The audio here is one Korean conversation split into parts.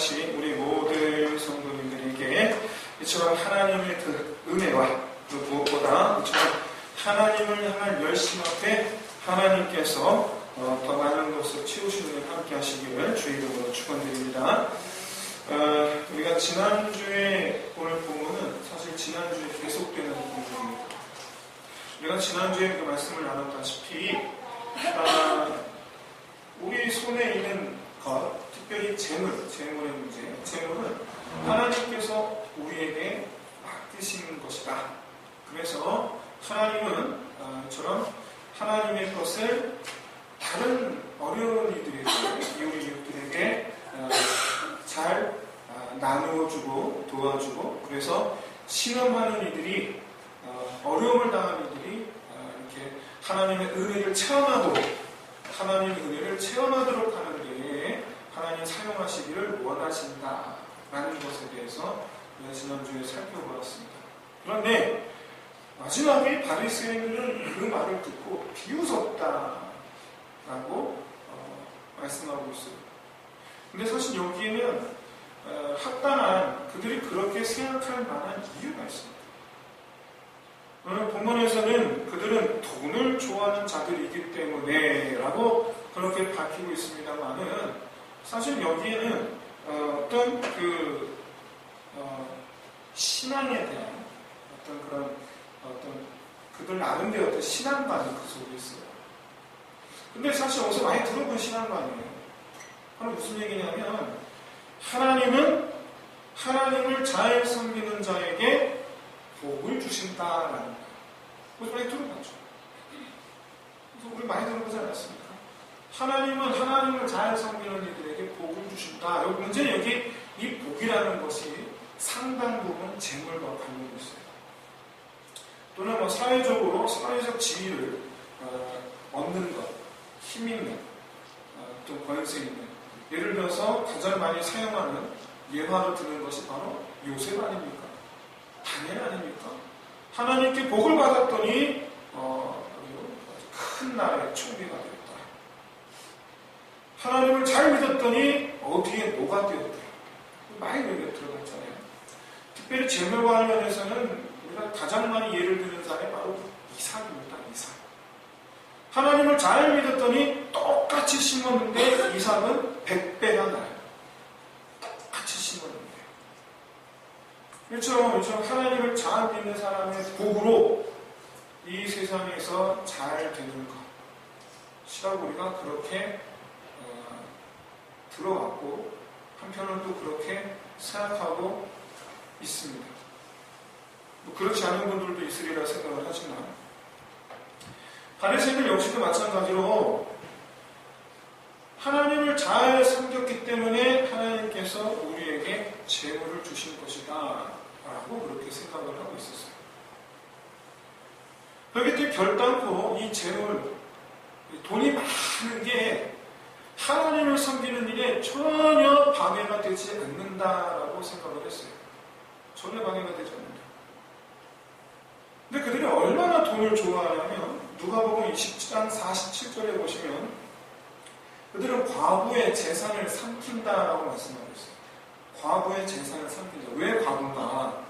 하신 우리 모든 성도님들에게 이처럼 하나님의 그 은혜와 그 무엇보다 이처럼 하나님을 향한 열심 앞에 하나님께서 더 많은 것을 채우시는 일 함께 하시기를 주의 이름으로 축원드립니다. 우리가 지난주에 오늘 본문은 사실 지난주에 계속되는 본문입니다. 우리가 지난주에 그 말씀을 나눴다시피 우리 손에 있는 것, 특별히 재물의 문제, 재물은 하나님께서 우리에게 맡기신 것이다. 그래서 하나님은 저런 하나님의 것을 다른 어려운 이들에게, 우리 이웃들에게 잘 나누어주고 도와주고, 그래서 신음하는 이들이, 어려움을 당하는 이들이 이렇게 하나님의 은혜를 체험하도록 하는 데에 하나님 사용하시기를 원하신다라는 것에 대해서 우리가 지난주에 살펴보았습니다. 그런데 마지막에 바리새인들은 그 말을 듣고 비웃었다라고 말씀하고 있어요. 근데 사실 여기에는 합당한 그들이 그렇게 생각할 만한 이유가 있습니다. 오늘 본문에서는 그들은 돈을 좋아하는 자들이기 때문에 라고 그렇게 밝히고 있습니다만은 사실 여기에는 어떤 신앙에 대한 어떤 그들 나름대로 어떤 신앙관이 그 속에 있어요. 근데 사실 어디서 많이 들어본 신앙관이에요. 그럼 무슨 얘기냐면 하나님은 하나님을 잘 섬기는 자에게 복을 주신다라는 거예요. 그래서 많이 들어봤죠. 그래서 우리 많이 들어보지 않았습니까? 하나님은 하나님을 잘 섬기는 이들에게 복을 주신다. 문제는 여기 이 복이라는 것이 상당 부분 재물과 관련이 있어요. 또는 사회적으로 사회적 지위를 얻는 것, 힘 있는, 또 권세 있는. 예를 들어서 가장 많이 사용하는 예화로 드는 것이 바로 요셉 아닙니까? 다니엘 아닙니까? 하나님께 복을 받았더니 큰 나라의 총리가 되었다. 하나님을 잘 믿었더니 어디에 노가 되었다. 많이 여기에 들어갔잖아요. 특별히 재물과 관련해서는 우리가 가장 많이 예를 드는 사람이 바로 이삭입니다. 이삭. 하나님을 잘 믿었더니 똑같이 심었는데 이삭은 100배가 나요. 똑같이 심었는데. 이처럼 하나님을 잘 믿는 사람의 복으로 이 세상에서 잘 되는 것이라고 우리가 그렇게 들어왔고 한편으로 또 그렇게 생각하고 있습니다. 그렇지 않은 분들도 있으리라 생각을 하지만 바리새인들 역시도 마찬가지로 하나님을 잘 섬겼기 때문에 하나님께서 우리에게 재물을 주신 것이다 라고 그렇게 생각을 하고 있었어요. 그렇기 때문에 결단코 이 재물, 돈이 많은 게 하나님을 섬기는 일에 전혀 방해가 되지 않는다라고 생각을 했어요. 전혀 방해가 되지 않는다. 근데 그들이 얼마나 돈을 좋아하냐면 누가복음 20장 47절에 보시면 그들은 과부의 재산을 삼킨다라고 말씀하고 있어요. 과부의 재산을 삼킨다. 왜 과부인가?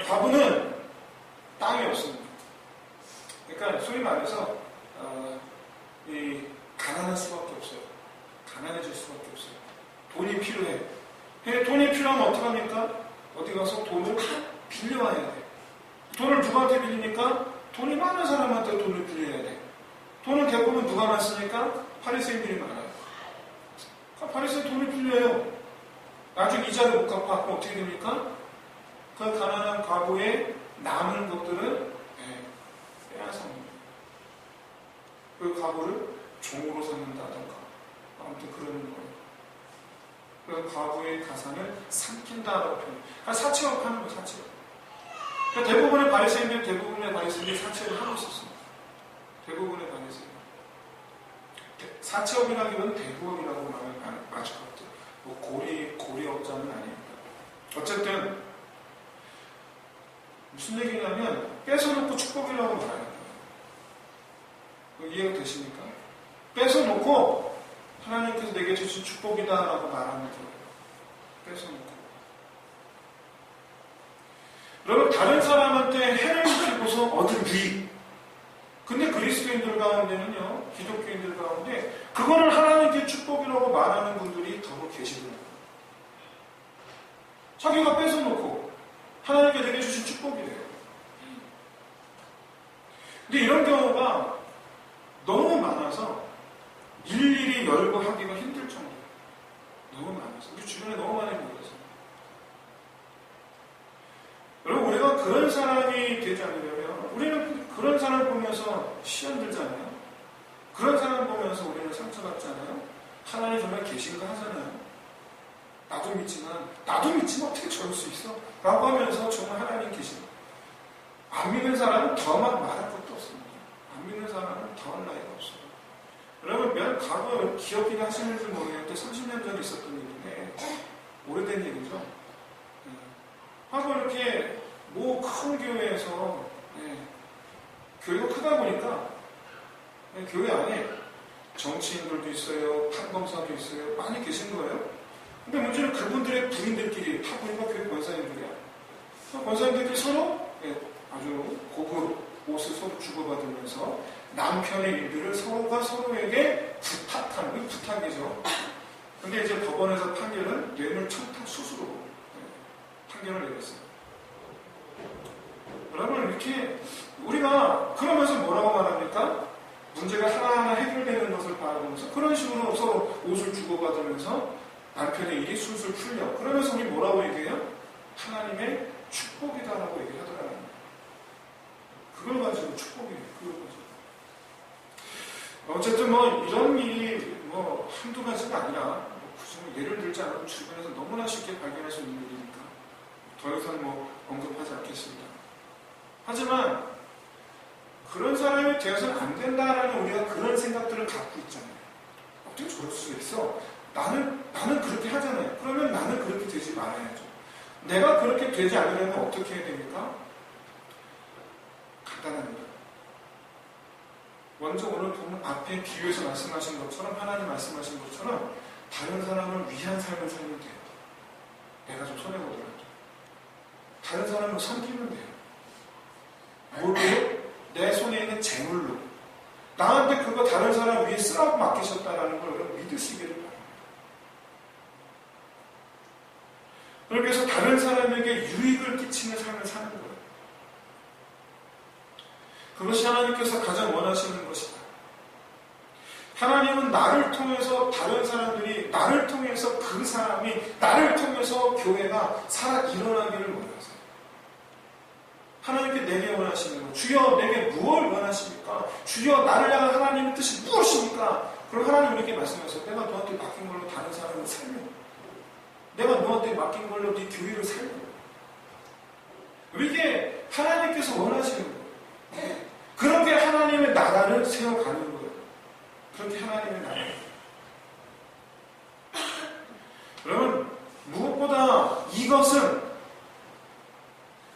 과부는 땅이 없습니다. 그러니까 소위 말해서 가난할 수밖에 없어요. 가난해질 수밖에 없어요. 돈이 필요해. 돈이 필요하면 어떡합니까? 어디 가서 돈을 빌려와야 돼. 돈을 누구한테 빌리니까? 돈이 많은 사람한테 돈을 빌려야 돼. 돈은 대부분 누가 많습니까? 바리새인들이 많아요. 바리새인 돈을 빌려요. 나중에 이자를 못 갚고 하면 어떻게 됩니까? 그 가난한 과부의 남은 것들을 빼앗아옵니다. 그 과부를 종으로 삼는다던가 아무튼 그러는 거예요. 그래서 과부의 가산을 삼킨다라고 표현해요. 그러니까 사채업 하는 거예요. 사채업. 그러니까 대부분의 바리새인들이 사채를 하고 있었습니다. 대부분의 바리새인. 사채업이라기보다는 대부업이라고 말하면 맞을 것 같아요. 고리업자는 아닙니다. 어쨌든 무슨 얘기냐면 뺏어놓고 축복이라고 말하는 거예요. 이해가 되십니까? 뺏어놓고 하나님께서 내게 주신 축복이다라고 말하는 거예요. 뺏어놓고. 여러분, 다른 사람한테 해를 입히고서 얻은 유익. 근데 그리스도인들 가운데는요, 기독교인들 가운데 그거를 하나님께 축복이라고 말하는 분들이 더러 계시더라고요. 자기가 뺏어놓고 하나님께 내게 주신 축복이래요. 근데 이런 경우가 너무 많아서 일일이 열고 하기가 힘들 정도예요. 너무 많아서. 우리 주변에 너무 많이 보여서. 여러분, 우리가 그런 사람이 되지 않으려면 우리는 그런 사람 보면서 시험 들잖아요. 그런 사람 보면서 우리는 상처받잖아요. 하나님 정말 계신가 하잖아요. 나도 믿지만 어떻게 저럴 수 있어? 라고 하면서 정말 하나님 계신가. 안 믿는 사람은 더만 말할 것도 없습니다. 안 믿는 사람은 더할 나위가 없어요. 여러분, 과거 기억이 하시는지 모르겠는데 30년 전에 있었던 일인데 오래된 얘기죠. 하고 이렇게 큰 교회에서 교회가 크다 보니까 교회 안에 정치인들도 있어요, 판검사도 있어요, 많이 계신 거예요. 근데 문제는 그분들의 부인들끼리 다 보니까 교회 권사님들이야. 권사님들끼리 서로 아주 고급 옷을 서로 주고받으면서 남편의 일들을 서로가 서로에게 부탁하는, 부탁이죠. 근데 이제 법원에서 판결은 뇌물 청탁 수수로 판결을 내렸어요. 여러분, 이렇게 우리가 그러면서 뭐라고 말합니까? 문제가 하나하나 해결되는 것을 바라보면서 그런 식으로 서로 옷을 주고받으면서 남편의 일이 술술 풀려. 그러면서 우리 뭐라고 얘기해요? 하나님의 축복이다라고 얘기하더라고요. 그걸 가지고 축복이에요. 그걸 가지고. 어쨌든 이런 일이 한두 가지가 아니라 굳이 예를 들지 않아도 주변에서 너무나 쉽게 발견할 수 있는 일이니까 더 이상 언급하지 않겠습니다. 하지만 그런 사람이 되어서는 안 된다라는 우리가 그런 생각들을 갖고 있잖아요. 어떻게 저럴 수가 있어? 나는 그렇게 하잖아요. 그러면 나는 그렇게 되지 말아야죠. 내가 그렇게 되지 않으려면 어떻게 해야 됩니까? 간단합니다. 먼저 오늘 보면 앞에 비유에서 말씀하신 것처럼, 하나님 말씀하신 것처럼 다른 사람을 위한 삶을 살면 돼요. 내가 좀 손해보더라도 다른 사람을 섬기면 돼요. 뭘로? 내 손에 있는 재물로. 나한테 그거 다른 사람 위에 쓰라고 맡기셨다라는 걸 여러분 믿으시기를 바랍니다. 그렇게 해서 다른 사람에게 유익을 끼치는 삶을 사는 거예요. 그것이 하나님께서 가장 원하시는 것이다. 하나님은 나를 통해서 다른 사람들이, 나를 통해서 그 사람이, 나를 통해서 교회가 살아 일어나기를 원하세요. 하나님께 내게 원하시는 것, 주여 내게 무엇을 원하십니까? 주여 나를 향한 하나님의 뜻이 무엇입니까? 그럼 하나님 우리에게 말씀하세요. 내가 너한테 맡긴 걸로 다른 사람을 살려. 내가 너한테 맡긴 걸로 네 교회를 살려. 이게 하나님께서 원하시는 거예요. 그렇게 하나님의 나라를 세워가는 거예요. 그렇게 하나님의 나라를. 여러분, 무엇보다 이것은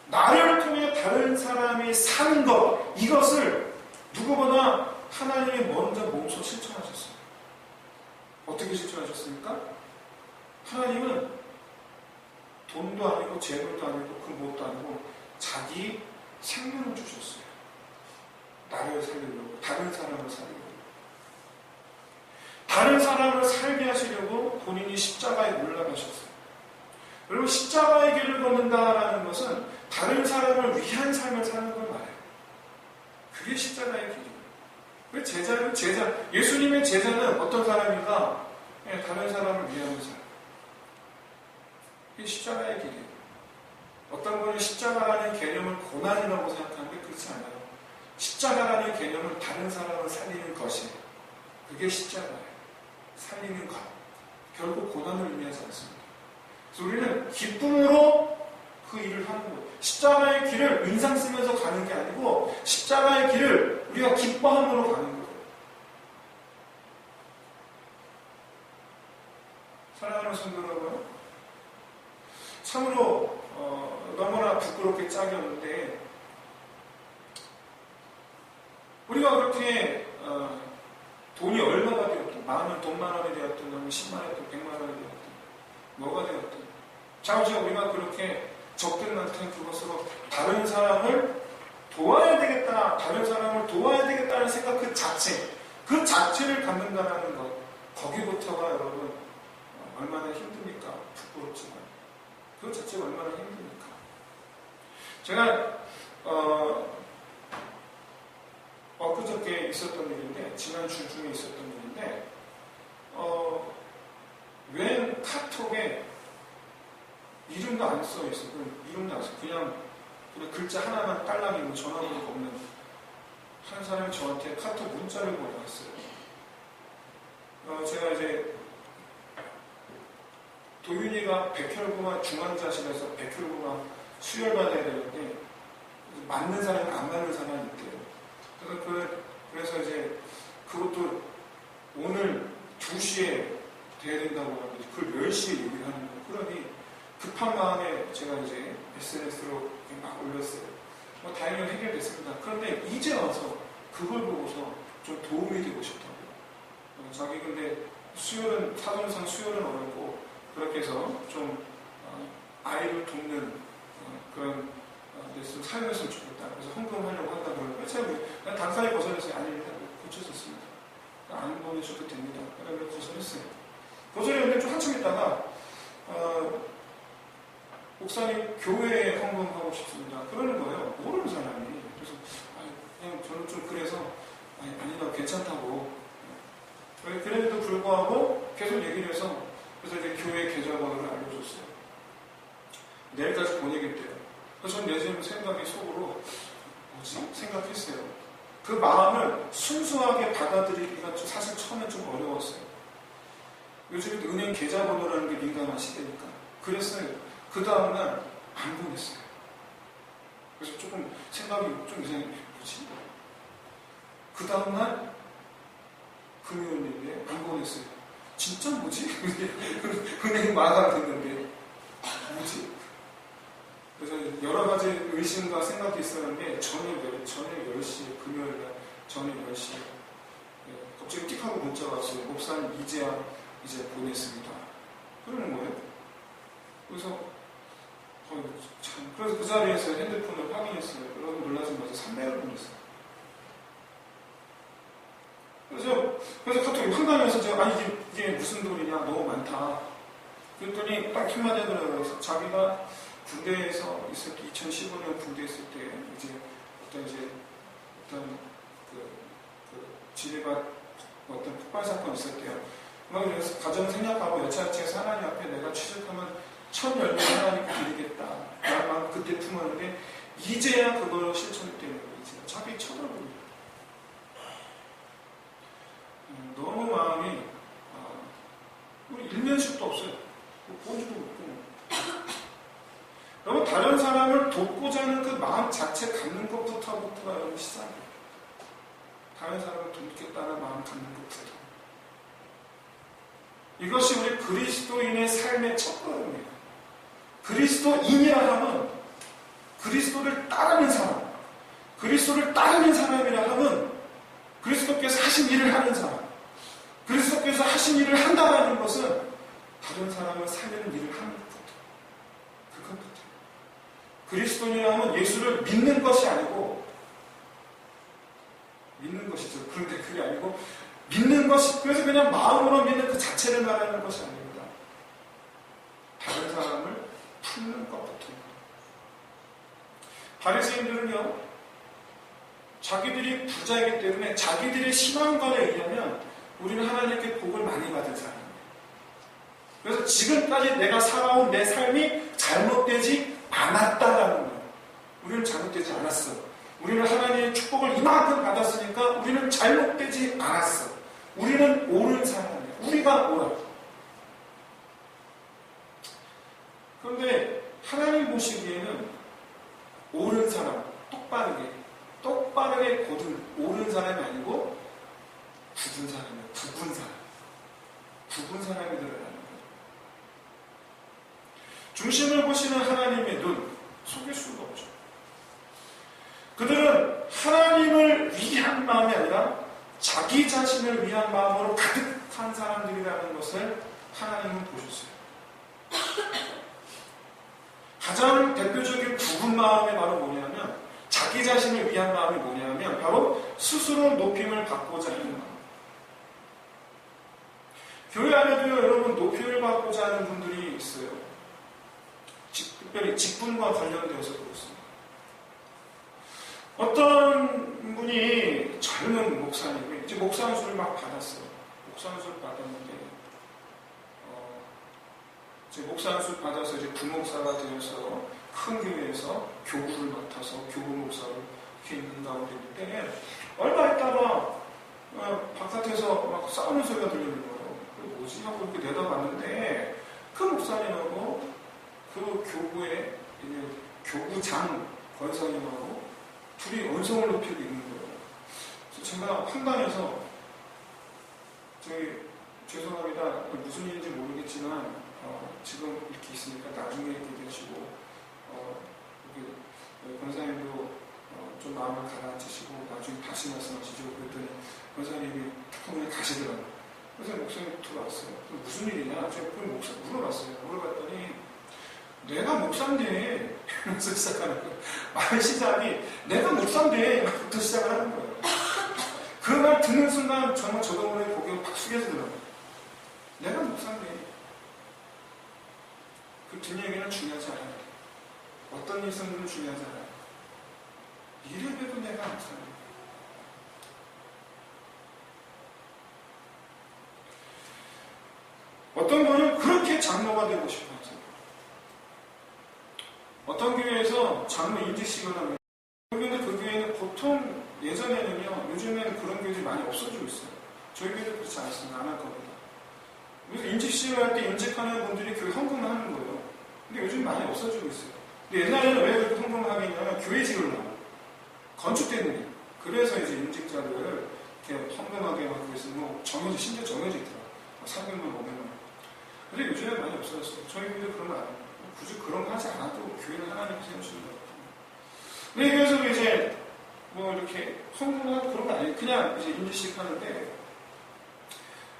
나를 통해 다른 사람이 사는 것, 이것을 누구보다 하나님이 먼저 몸소 실천하셨어요. 어떻게 실천하셨습니까? 하나님은 돈도 아니고 재물도 아니고 그 무엇도 아니고 자기 생명을 주셨어요. 나를 살리려고, 다른 사람을 살리려고. 다른 사람을 살게 하시려고 본인이 십자가에 올라가셨어요. 여러분, 십자가의 길을 걷는다라는 것은 다른 사람을 위한 삶을 사는 걸 말해요. 그게 십자가의 길이에요. 예수님의 제자는 어떤 사람인가? 다른 사람을 위하는 사람. 그게 십자가의 길이에요. 어떤 분은 십자가라는 개념을 고난이라고 생각하는데 그렇지 않아요. 십자가라는 개념은 다른 사람을 살리는 것이에요. 그게 십자가예요. 살리는 것. 결국 고난을 의미하지 않습니다. 그래서 우리는 기쁨으로 그 일을 하는 거예요. 십자가의 길을 인상 쓰면서 가는 게 아니고 십자가의 길을 우리가 기뻐함으로 가는 거예요. 사랑하는 성도 여러분, 참으로 너무나 부끄럽게 짝이었는데 우리가 그렇게 돈이 얼마가 되었든 마음은 돈만 원이 되었든, 아니면 10만 원이든 100만 원이 되었든, 뭐가 되었든. 자, 이제 우리가 그렇게 적든 많든 그것으로 다른 사람을 도와야 되겠다, 다른 사람을 도와야 되겠다는 생각 그 자체를 갖는다는 것, 거기부터가 여러분 얼마나 힘듭니까? 부끄럽지만 그 자체가 얼마나 힘듭니까? 제가 엊그저께 있었던 일인데, 지난주 중에 있었던 일인데, 웬 카톡에 이름도 안 써있어. 이름도 안 써. 그냥 글자 하나만 딸랑 있는 전화번호가 없는 한 사람이 저한테 카톡 문자를 보내왔어요. 제가 이제 도윤이가 백혈구가 중환자실에서 백혈구가 수혈받아야 되는데 맞는 사람이 안 맞는 사람이 있대요. 그래서 이제 그것도 오늘 2시에 돼야 된다고 하는데 그걸 10시에 얘기를 하는 거예요. 그러니 급한 마음에 제가 이제 SNS로 막 올렸어요. 다행히 해결됐습니다. 그런데 이제 와서 그걸 보고서 좀 도움이 되고 싶다고요. 자기 근데 수혈은, 사정상 수혈은 어렵고 그렇게 해서 좀 아이를 돕는 그런 데 좀 사용했으면 좋겠다. 그래서 헌금하려고 한다고 하는데 제가 당사에 거절해서 아닙니다. 고쳐졌습니다. 안 보내셔도 됩니다. 그래서 거절했어요. 거절했는데 좀 한참 있다가 목사님 교회에 헌금하고 싶습니다. 그러는 거예요. 모르는 사람이. 그래서 그냥 저는 좀 그래서 아니다 괜찮다고. 그래도 불구하고 계속 얘기를 해서 그래서 이제 교회 계좌번호를 알려줬어요. 내일까지 보내겠대요. 그래서 저는 내심 생각이 속으로 뭐지? 생각했어요. 그 마음을 순수하게 받아들이기가 사실 처음엔 좀 어려웠어요. 요즘 은행 계좌번호라는 게 민감한 시대니까. 그랬어요. 그 다음날 안 보냈어요. 그래서 조금 생각이 좀 이상해. 뭐지? 그 다음날 금요일인데 안 보냈어요. 진짜 뭐지? 은행 마감됐는데 뭐지? 그래서 여러 가지 의심과 생각이 있었는데 저녁 10시에 금요일날 저녁 10시에 갑자기 띡 하고 문자가 왔어요. 목사님 이제 보냈습니다. 그러는 거예요. 그래서 그래서 그 자리에서 핸드폰을 확인했어요. 여러분 놀라지 마세요. 300을 보냈어요. 그래서 카톡이 황당해서 제가 이게 무슨 돈이냐 너무 많다. 그랬더니 딱 한마디 하더라고요. 자기가 군대에서 있을 때 2015년 군대 있을 때 어떤 집에가 어떤 폭발 사건이 있었대요. 그래서 가정 생략하고 여차여차해서 하나님 앞에 내가 취직하면 첫 열매 하나님께 드리겠다. 라는 마음 그때 품었는데 이제야 그걸 실천이 되는 거예요. 이제 자기 쳐다보는 너무 마음이 우리 일면식도 없어요. 보지도 못고 여러분 다른 사람을 돕고자 하는 그 마음 자체 갖는 것부터가 여러분 시작이에요. 다른 사람을 돕겠다는 마음 갖는 것부터. 이것이 우리 그리스도인의 삶의 첫 걸음이에요. 그리스도인이라 하면 그리스도를 따르는 사람, 그리스도를 따르는 사람이라 하면 그리스도께서 하신 일을 하는 사람, 그리스도께서 하신 일을 한다는 것은 다른 사람을 살리는 일을 하는 것부터. 그것부터. 그리스도인이라 하면 예수를 믿는 것이 아니고 믿는 것이죠. 그런데 그게 아니고 믿는 것이 그래서 그냥 마음으로 믿는 그 자체를 말하는 것이 아닙니다. 다른 사람을 품는 것부터. 바리새인들은요, 자기들이 부자이기 때문에 자기들의 신앙관에 의하면 우리는 하나님께 복을 많이 받은 사람이에요. 그래서 지금까지 내가 살아온 내 삶이 잘못되지 않았다라는 거예요. 우리는 잘못되지 않았어. 우리는 하나님의 축복을 이만큼 받았으니까 우리는 잘못되지 않았어. 우리는 옳은 사람이에요. 우리가 옳아. 그런데 하나님 보시기에는 옳은 사람, 똑바르게 고든 옳은 사람이 아니고 굳은 사람이에요. 굳은 사람이들을 하는 거예요. 중심을 보시는 하나님의 눈, 속일 수가 없죠. 그들은 하나님을 위한 마음이 아니라 자기 자신을 위한 마음으로 가득한 사람들이라는 것을 하나님은 보셨어요. 가장 대표적인 부분 마음이 바로 뭐냐면 자기 자신을 위한 마음이 뭐냐면 바로 스스로 높임을 받고자 하는 마음. 교회 안에도요, 여러분 높임을 받고자 하는 분들이 있어요. 특별히 직분과 관련되어서 그렇습니다. 어떤 분이 젊은 목사님이 이제 목사 안수를 막 받았어요. 목사 안수를 받았는데 이제 목사 안수를 받아서 이제 부목사가 되어서 큰 교회에서 교구를 맡아서 교구 목사로 이렇게 있는 가운데 있는데 얼마 있다가 바깥에서 막 싸우는 소리가 들리는 거예요. 뭐지? 하고 이렇게 내다봤는데 그 목사님하고 그 교구의 교구장 권사님하고 둘이 언성을 높이고 있는 거예요. 그래서 제가 판단해서 죄송합니다. 무슨 일인지 모르겠지만 지금 이렇게 있으니까 나중에 이렇게 되시고 권사님도 좀 마음을 가라앉히시고 나중에 다시 말씀하시죠. 그랬더니 권사님이 툭 가시더라고요. 그래서 목사님 들어왔어요. 무슨 일이냐? 제가 그 목사 물어봤어요. 물어봤더니 내가 목사인데 이러면서 시작하는 거예요. 말 시작이 내가 목사인데 부터 시작을 하는 거예요. 그 말 듣는 순간 정말 저동원의 고개가 팍 숙여지더라고요. 내가 목사인데 그 뒷얘기는 중요하지 않아요. 어떤 일이 있었는지는 중요하지 않아요. 이래봬도 내가 목사인데 어떤 분은 그렇게 장로가 되고 싶어 하세요. 어떤 교회에서 장로 임직식을 합니다. 그런데 그 교회는 보통 예전에는요, 요즘에는 그런 교회들이 많이 없어지고 있어요. 저희 교회도 그렇지 않습니다. 안 할 겁니다. 그래서 임직식을 할 때 임직하는 분들이 교회 헌금을 하는 거예요. 근데 요즘 많이 없어지고 있어요. 근데 옛날에는 왜 그렇게 헌금을 하겠냐면 교회직을 하고 건축 때문에. 그래서 이제 임직자를 이렇게 헌금하게 막 그래서 뭐 심지어 정해져 있더라고요. 300만, 500만. 근데 요즘에 많이 없어졌어요. 저희 교회도 그런 거 안 해요. 굳이 그런 거 하지 않아도 교회는 하나님이 세우시는 거예요. 근데 그래서 이제 뭐 이렇게 헌금하고 그런 거 아니에요. 그냥 이제 임직식 하는데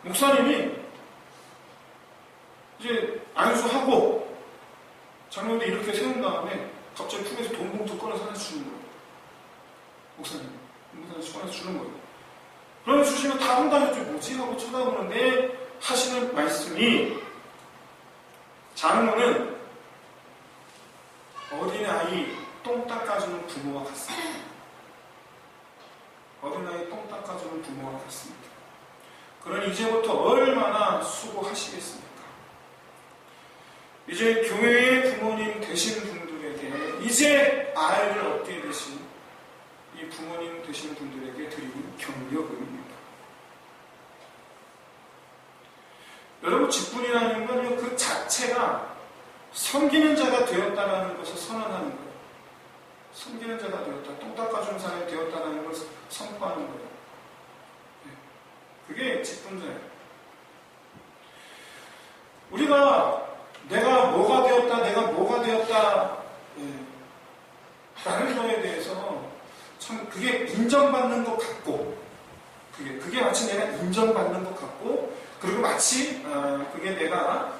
목사님이 이제 안수하고 장로인데 이렇게 세운 다음에 갑자기 품에서 돈 봉투 꺼내서 하나 주는 거예요. 목사님 꺼내서 주는 거예요. 그러면 주시면 다 한다는지 뭐지? 하고 쳐다보는데 하시는 말씀이 장로는 어린아이 똥 닦아주는 부모와 같습니다. 어린아이 똥 닦아주는 부모와 같습니다. 그러니 이제부터 얼마나 수고하시겠습니까? 이제 교회의 부모님 되신 분들에게 이제 아이를 얻게 되신 이 부모님 되신 분들에게 드리는 격려금입니다. 여러분 직분이라는 건 그 자체가 섬기는 자가 되었다는 것을 선언하는 거예요. 섬기는 자가 되었다. 똥 닦아주는 사람이 되었다는 것을 선포하는 거예요. 그게 직분자예요. 우리가 내가 뭐가 되었다 라는 거에 대해서 참 그게 인정받는 것 같고 그게 마치 내가 인정받는 것 같고 그리고 마치 그게 내가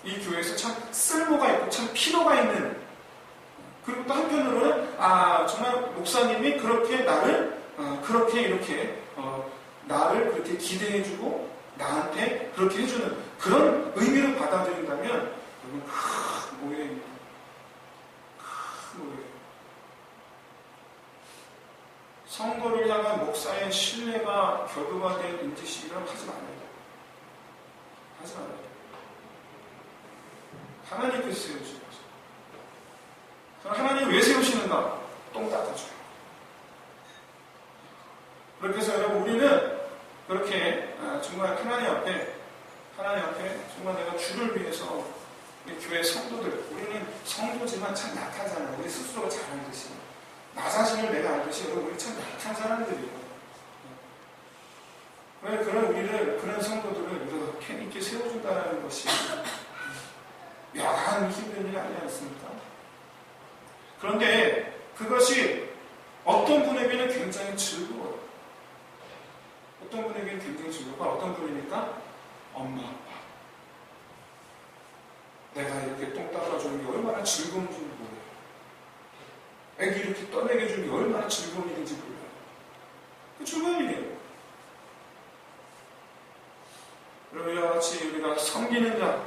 이 교회에서 참 쓸모가 있고 참 필요가 있는 그리고 또 한편으로는 정말 목사님이 그렇게 나를 그렇게 이렇게 나를 그렇게 기대해주고 나한테 그렇게 해주는 그런 의미로 받아들인다면 여러분 큰 오해입니다. 큰 오해. 성도를 향한 목사의 신뢰가 결부가 된 임직식이라면 하지 말아야 돼요. 하지 말아야 돼요. 하나님께서 세우신 거죠. 그럼 하나님 왜 세우시는가? 똥 닦아줘요. 그렇게 해서 여러분 우리는 그렇게 정말 하나님 앞에 정말 내가 주를 위해서 우리 교회 성도들 우리는 성도지만 참 약하잖아요. 우리 스스로가 잘 알듯이 나 자신을 내가 알듯이 여러분 우리 참 약한 사람들이에요. 왜 그런 성도들을 이렇게 있게 세워준다는 것이 여간 힘든 일이 아니지 않습니까? 그런데 그것이 어떤 분에게는 굉장히 즐거워요. 어떤 분에게는 굉장히 즐겁고 어떤 분이니까 엄마 아빠 내가 이렇게 똥 닦아주는 게 얼마나 즐거운지 몰라요. 애기 이렇게 떠내게 주는 게 얼마나 즐거운 일인지 몰라요. 그 즐거운 일이에요. 여러분 이와 같이 우리가 섬기는 자,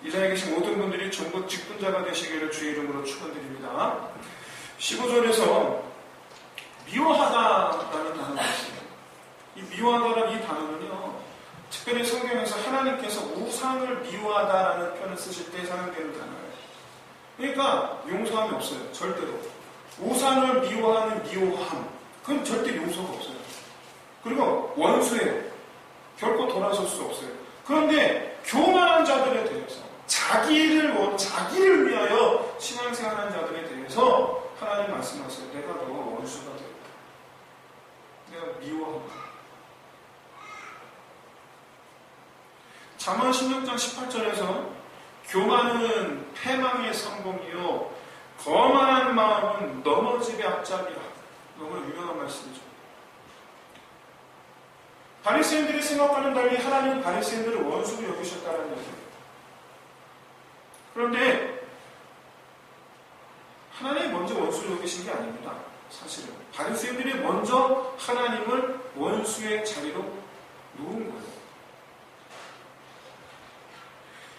이 자리에 계신 모든 분들이 전부 직분자가 되시기를 주의 이름으로 축원드립니다. 15절에서 미워하다라는 단어가 있습니다. 이 미워하다라는 이 단어는요, 특별히 성경에서 하나님께서 우상을 미워하다라는 표현을 쓰실 때 사용되는 단어예요. 그러니까 용서함이 없어요. 절대로. 우상을 미워하는 미워함, 그건 절대 용서가 없어요. 그리고 원수예요. 결코 돌아설 수 없어요. 그런데 교만한 자들에 대해서 자기를 위하여 신앙생활하는 자들에 대해서 하나님 말씀하세요. 내가 너 원수가 되었다. 내가 미워한다. 잠언 16장 18절에서 교만은 패망의 성공이요 거만한 마음은 넘어짐의 앞잡이라. 너무 유명한 말씀이죠. 바리새인들의 생각과는 달리 하나님은 바리새인들을 원수로 여기셨다는 얘기예요. 그런데 하나님이 먼저 원수로 여기신 게 아닙니다. 사실은 바리새인들이 먼저 하나님을 원수의 자리로 놓은 거예요.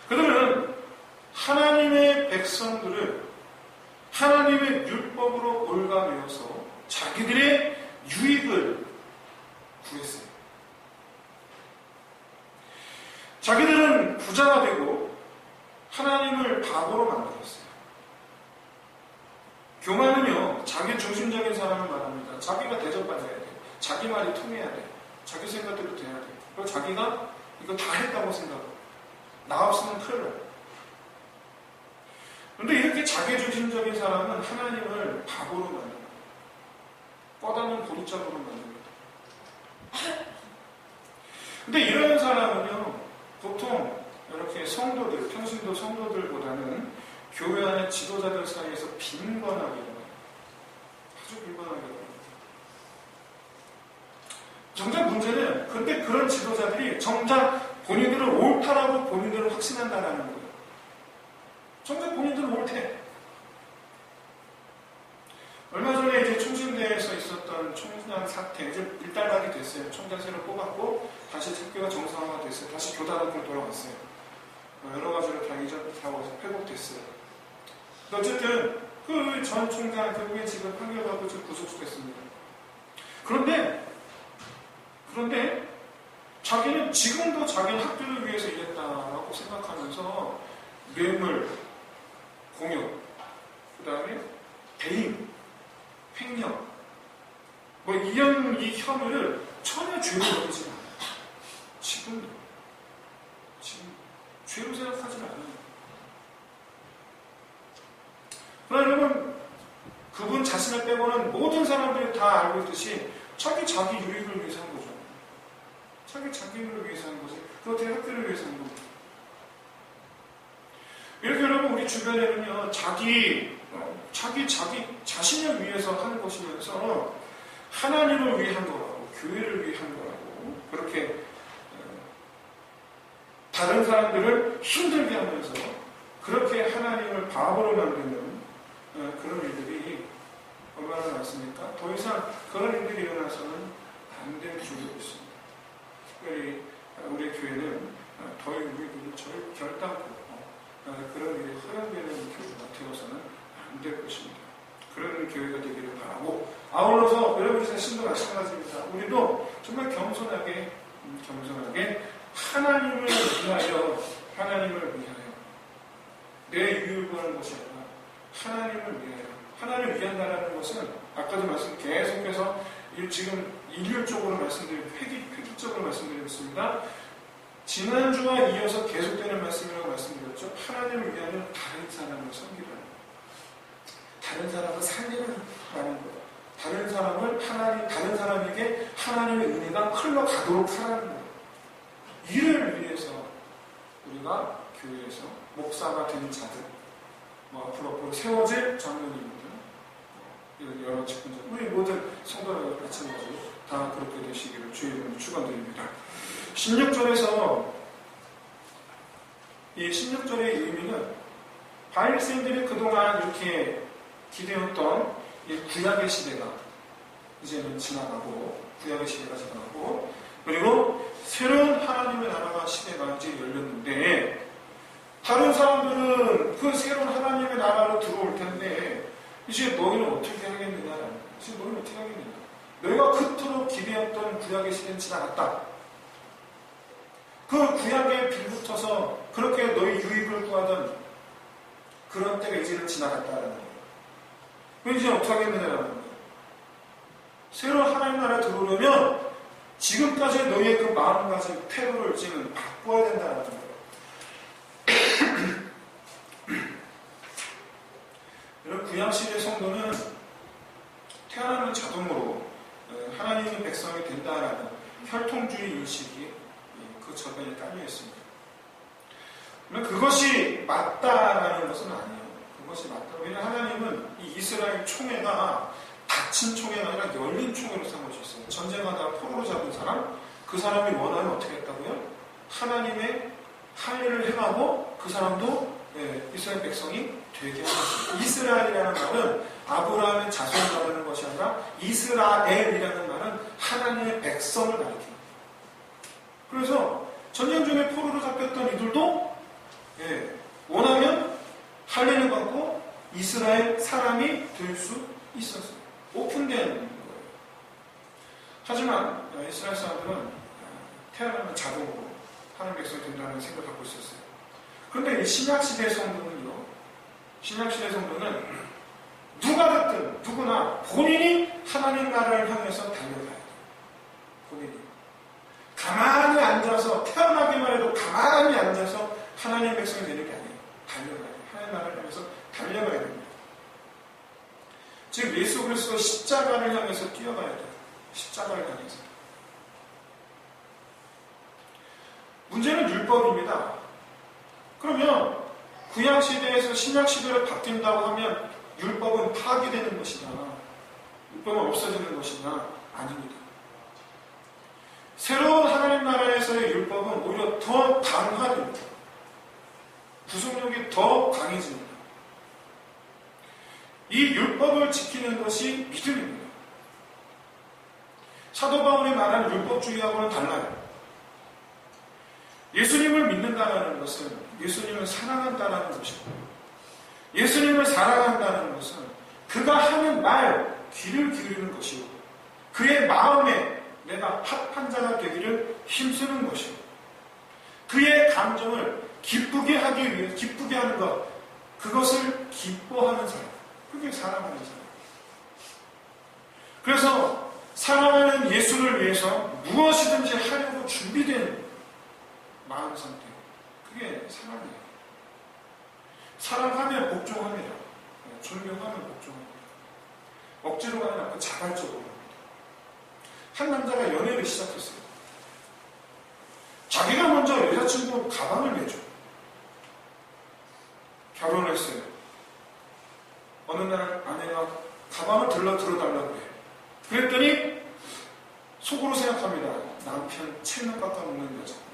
그들은 하나님의 백성들을 하나님의 율법으로 올가매어서 자기들의 유익을 구했어요. 자기들은 부자가 되고 하나님을 바보로 만들었어요. 교만은요, 자기 중심적인 사람을 말합니다. 자기가 대접받아야 돼요. 자기 말이 통해야 돼요. 자기 생각대로 돼야 돼요. 그리고 자기가 이거 다 했다고 생각해요. 나 없으면 큰일 나요. 그런데 이렇게 자기 중심적인 사람은 하나님을 바보로 만듭니다. 뻗어놓은 보리자루로 만듭니다. 근데 이런 사람은요, 보통 이렇게 성도들, 평신도 성도들보다는 교회 안의 지도자들 사이에서 빈번하게 일어나요. 아주 빈번하게 일어나요. 정작 문제는, 근데 그런 지도자들이 정작 본인들은 옳다라고 본인들은 확신한다는 거예요. 정작 본인들은 옳대. 얼마 전에 이제 총신대에서 있었던 총장 사태, 이제 일단락이 됐어요. 총장 새로 뽑았고, 다시 학교가 정상화가 됐어요. 다시 교단으로 돌아갔어요. 여러 가지로 다 회복됐어요. 어쨌든, 그 전 총장, 결국에 지금 판결받고 지금 구속됐습니다. 그런데, 자기는 지금도 자기는 학교를 위해서 일했다라고 생각하면서 뇌물, 공역, 그 다음에 배임, 횡령, 이런 이 혐의를 전혀 죄로 여기지 않아요. 지금 죄로 생각하지 않아요. 그러나 여러분, 그분 자신을 빼고는 모든 사람들이 다 알고 있듯이 자기 유익을 위해서 한 거죠. 자기 유익을 위해서 한 거지. 그것들이 학교를 위해서 한 거죠. 이렇게 여러분, 우리 주변에는요, 자신을 위해서 하는 것이면서 하나님을 위한 거라고, 교회를 위한 거라고, 그렇게 다른 사람들을 힘들게 하면서 그렇게 하나님을 바보로 만드는 그런 일들이 얼마나 많습니까? 더 이상 그런 일들이 일어나서는 안 될 줄로 있습니다. 특별히 우리 교회는 더 우리 교회를 결단코 그런 일이 허용되는 교회가 되어서는 안 될 것입니다. 그런 교회가 되기를 바라고, 아울러서 여러분의 자신도 마찬가지입니다. 우리도 정말 겸손하게 하나님을 위하여 내 유익을 구하는 것이 아니라 하나님을 위하여, 하나님을 위한다는 것은 아까도 계속해서 지금 일률적으로 획일적으로 말씀드리고 있습니다. 지난주와 이어서 계속되는 말씀이라고 말씀드렸죠. 하나님을 위하여 다른 사람을 섬기라는, 다른 사람을 살리라는 거예요. 다른 사람에게 하나님의 은혜가 흘러가도록 하라는 거예요. 이를 위해서 우리가 교회에서 목사가 된 자들, 앞으로 세워질 장로님들, 여러 직분자, 우리 모든 성도라고 마찬가지로 다 그렇게 되시기를 주의 이름으로 축원드립니다. 16절에서 이 16절의 의미는 바리새인들이 그동안 이렇게 기대었던 이 구약의 시대가 이제는 지나가고, 구약의 시대가 지나가고, 그리고 새로운 하나님의 나라가 시대가 이제 열렸는데, 다른 사람들은 그 새로운 하나님의 나라로 들어올 텐데 이제 너희는 어떻게 하겠느냐? 이제 너희는 어떻게 하겠느냐? 너희가 그토록 기대했던 구약의 시대는 지나갔다. 그 구약에 빌붙어서 그렇게 너희 유익을 구하던 그런 때가 이제는 지나갔다라는 거예요. 그럼 이제 어떻게 하겠느냐라는 거예요. 새로운 하나님 나라에 들어오려면 지금까지 너희의 그 마음가짐, 태도를 지금 바꿔야 된다는 거예요. 이런 구약시대 성도는 태어나면 자동으로 하나님의 백성이 된다라는 혈통주의 인식이 그 저변에 깔려 있습니다. 그것이 맞다라는 것은 아니에요. 그것이 맞다. 왜냐하면 하나님은 이 이스라엘 총회가 닫힌 총회가 아니라 열린 총회로 삼아주셨어요. 전쟁하다가 포로로 잡은 사람, 그 사람이 원하면 어떻게 했다고요? 하나님의 할례를 행하고 그 사람도 이스라엘 백성이 되게 하셨어요. 이스라엘이라는 말은 아브라함의 자손을 말하는 것이 아니라 이스라엘이라는 말은 하나님의 백성을 가리킵니다. 그래서 전쟁 중에 포로로 잡혔던 이들도 원하면 할례를 받고 이스라엘 사람이 될 수 있었어요. 오픈된 거예요. 하지만 이스라엘 사람들은 태어나면 자동으로 하나님 백성이 된다는 생각을 갖고 있었어요. 그런데 이 신약시대 성도는요, 신약시대 성도는 누가 됐든 누구나 본인이 하나님 나라를 향해서 달려가야 돼요. 본인이. 가만히 앉아서, 태어나기만 해도 가만히 앉아서 하나님의 백성이 되는 게 아니에요. 달려가야 돼요. 하나님 나라를 향해서 달려가야 됩니다. 즉 예수 그리스도 십자가를 향해서 뛰어가야 돼요. 십자가를 향해서. 문제는 율법입니다. 그러면 구약시대에서 신약시대로 바뀐다고 하면 율법은 파기되는 것이냐, 율법은 없어지는 것이냐? 아닙니다. 새로운 하나님 나라에서의 율법은 오히려 더 강화됩니다. 구속력이 더 강해집니다. 이 율법을 지키는 것이 믿음입니다. 사도 바울이 말하는 율법주의하고는 달라요. 예수님을 믿는다는 것은 예수님을 사랑한다는 것이고, 예수님을 사랑한다는 것은 그가 하는 말 귀를 기울이는 것이고, 그의 마음에 내가 합한 자가 되기를 힘쓰는 것이고, 그의 감정을 기쁘게 하기 위해 기쁘게 하는 것, 그것을 기뻐하는 사람, 그게 사랑하는 사람. 그래서 사랑하는 예수를 위해서 무엇이든지 하려고 준비된 마음 상태, 그게 사랑이에요. 사랑하면 복종합니다. 존경하면 복종합니다. 억지로 하지 않고 자발적으로 합니다. 한 남자가 연애를 시작했어요. 자기가 먼저 여자친구 가방을 내줘. 결혼을 했어요. 어느 날 아내가 가방을 들어달라고 해. 그랬더니 속으로 생각합니다. 남편 체면 깎아먹는 여자구나.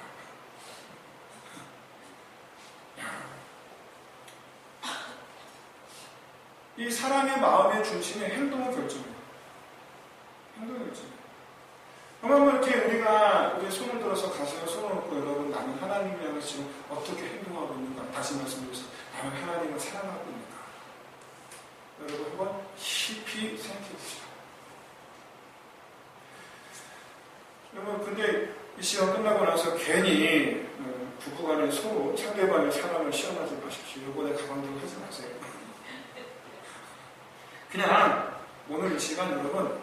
이 사람의 마음의 중심에 행동을 결정해요. 행동을 결정해요. 그러면 이렇게 우리가 손을 들어서 가슴에 손을 놓고 여러분, 나는 하나님을 향해서 지금 어떻게 행동하고 있는가? 다시 말씀드리면서 나는 하나님을 사랑하고 있는가? 여러분 한번 깊이 생각해 보시죠. 여러분, 근데 이 시간 끝나고 나서 괜히 부부간에 서로 상대방의 사랑을 시험하지 마십시오. 이번에 가방들고 하지 마세요. 그냥 오늘 이 시간 여러분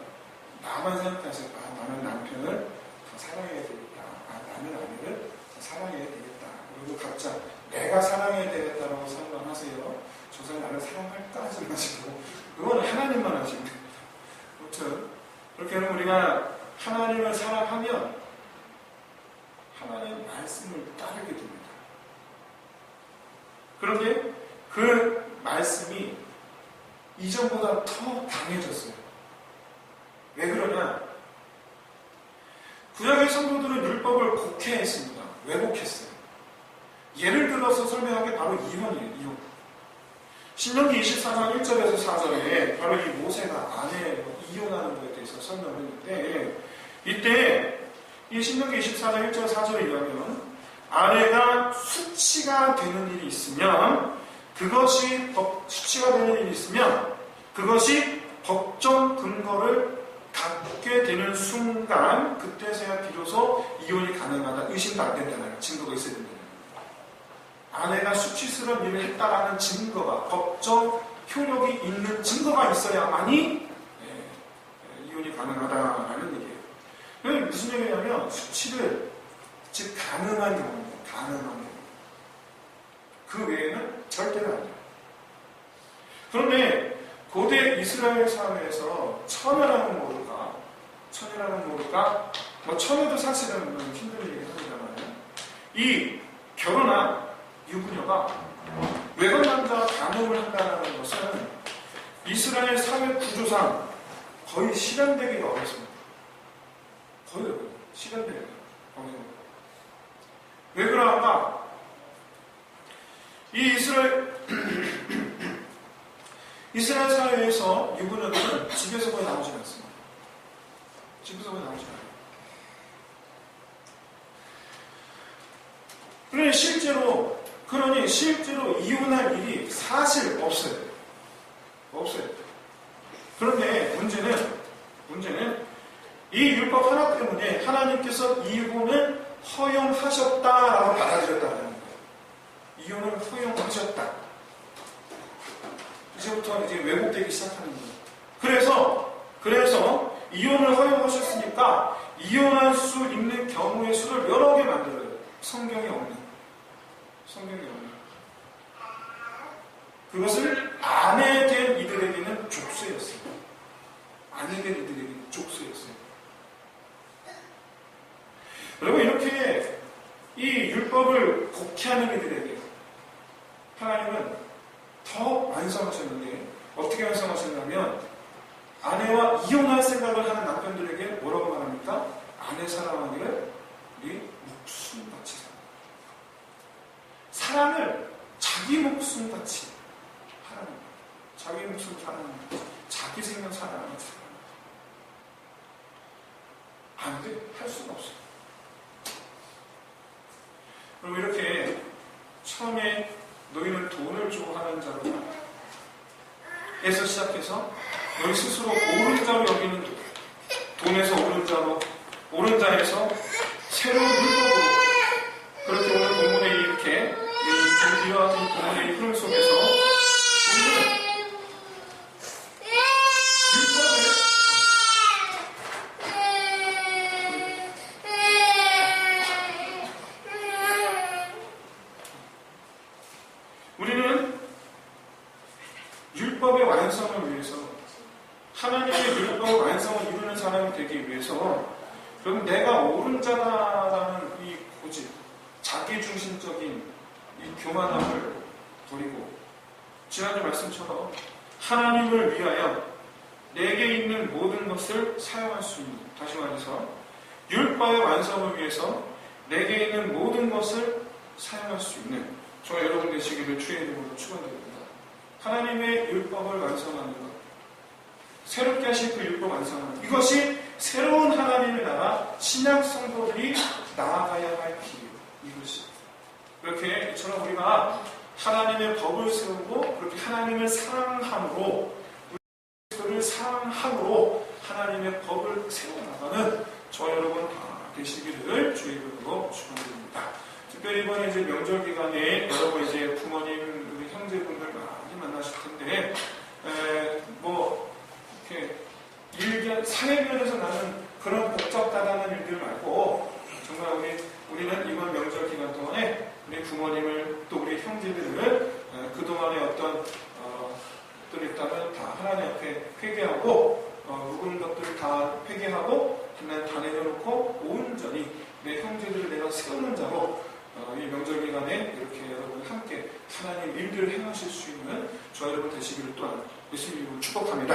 나만 생각하세요. 나는 남편을 더 사랑해야 되겠다. 나는 아내를 더 사랑해야 되겠다. 그리고 각자 내가 사랑해야 되겠다라고 생각하세요. 저 사람 나를 사랑할까 하지 마시고, 그건 하나님만 하시면 됩니다. 아무튼 그렇게 하면 우리가 하나님을 사랑하면 하나님의 말씀을 따르게 됩니다. 그런데 그 말씀이 이전보다 더 강해졌어요. 왜 그러냐? 구약의 성도들은 율법을 곡해했습니다. 왜곡했어요? 예를 들어서 설명한 게 바로 이혼이에요. 이혼. 신명기 24장 1절에서 4절에 바로 이 모세가 아내 이혼하는 것에 대해서 설명을 했는데, 이때 이 신명기 24장 1절 4절에 의하면 아내가 수치가 되는 일이 있으면 수치가 되는 일이 있으면 그것이 법적 근거를 갖게 되는 순간, 그때서야 비로소 이혼이 가능하다. 의심도 안 된다는 증거가 있어야 된다는 거예요. 아내가 수치스러운 일을 했다라는 증거가, 법적 효력이 있는 증거가 있어야만이 이혼이 가능하다라는 얘기예요. 그게 무슨 얘기냐면, 수치를, 즉 가능한 경우입니다. 가능한 경우. 그 외에는 절대로 안 돼요. 그런데 고대 이스라엘 사회에서 처녀라는 모르가, 뭐 처녀도 사실은 힘든 얘기긴 합니다만, 이 결혼한 유부녀가 외국 남자와 간음을 한다는 것은 이스라엘 사회 구조상 거의 실현되기가 어렵습니다. 거의 어려워요. 실현되기가 어려워요. 왜 그러는가? 이 이스라엘 사회에서 유부녀들은 집에서 거의 나오지 않습니다. 집에서 거의 나오지 않아요. 그러니 실제로 이혼할 일이 사실 없어요. 없어요. 그런데 문제는 이 율법 하나 때문에 하나님께서 이혼을 허용하셨다라고 받아들였다는 거예요. 이혼을 허용하셨다. 이제부터 이제 왜곡되기 시작하는 거예요. 그래서 이혼을 허용하셨으니까 이혼할 수 있는 경우의 수를 여러 개 만들어요. 성경에 없는. 그것을 아내 된 이들에게는 족쇄였어요. 아내 된 이들에게는 족쇄였어요. 여러분, 이렇게 이 율법을 곡해하는 이들에게 하나님은 더 완성하셨는데, 어떻게 완성하셨냐면, 아내와 이혼할 생각을 하는 남편들에게 뭐라고 말합니까? 아내 사랑하기를 우리 목숨같이 사랑을 자기 목숨같이 하라는 거예요. 자기 목숨 사랑하는 거예요. 자기 생명 사랑하는 거예요. 안 돼. 할 수가 없어요. 그럼 이렇게 처음에 너희는 돈을 주고 하는 자로 에서 시작해서 너희 스스로 옳은 자로 여기는 돈에서 옳은 자에서 새로운 율법으로, 그렇게 오늘 본문에 이렇게 이와 같은 본문의 흐름 속에서 우리는 율법의 완성을 위해서, 하나님의 율법의 완성을 이루는 사람이 되기 위해서, 그럼 내가 옳은 자다라는 이 고집, 자기중심적인 이 교만함을 버리고, 지난주 말씀처럼 하나님을 위하여 내게 있는 모든 것을 사용할 수 있는, 다시 말해서 율법의 완성을 위해서 내게 있는 모든 것을 사용할 수 있는 저와 여러분 되시기를 주의 이름으로 축원드립니다. 하나님의 율법을 완성하는 것, 새롭게 하실 그 율법 완성하는 것, 이것이 새로운 하나님의 나라 신약 성도들이 나아가야 할 길이에요. 이것이 그렇게 이처럼 우리가 하나님의 법을 세우고 그렇게 하나님을 사랑함으로, 그리스도를 사랑함으로 하나님의 법을 세워나가는 저와 여러분 다 되시기를 주의 이름으로 축원드립니다. 특별히 이번에 이제 명절 기간에 여러분 이제 부모님, 우리 형제분들 많이 만나실 텐데, 이렇게 사회면에서 나는 그런 복잡하다는 일들 말고, 정말 우리는 이번 명절 기간 동안에 우리 부모님을, 또 우리 형제들을 그동안의 어떤 있다면 다 하나님 앞에 회개하고, 묵은 것들을 다 회개하고, 하나님 다 내려놓고 온전히 내 형제들을 내가 세우는 자로 이 명절 기간에 이렇게 여러분 함께 하나님 일들을 행하실 수 있는 저와 여러분 되시기를 또한 예수님 이름으로 축복합니다.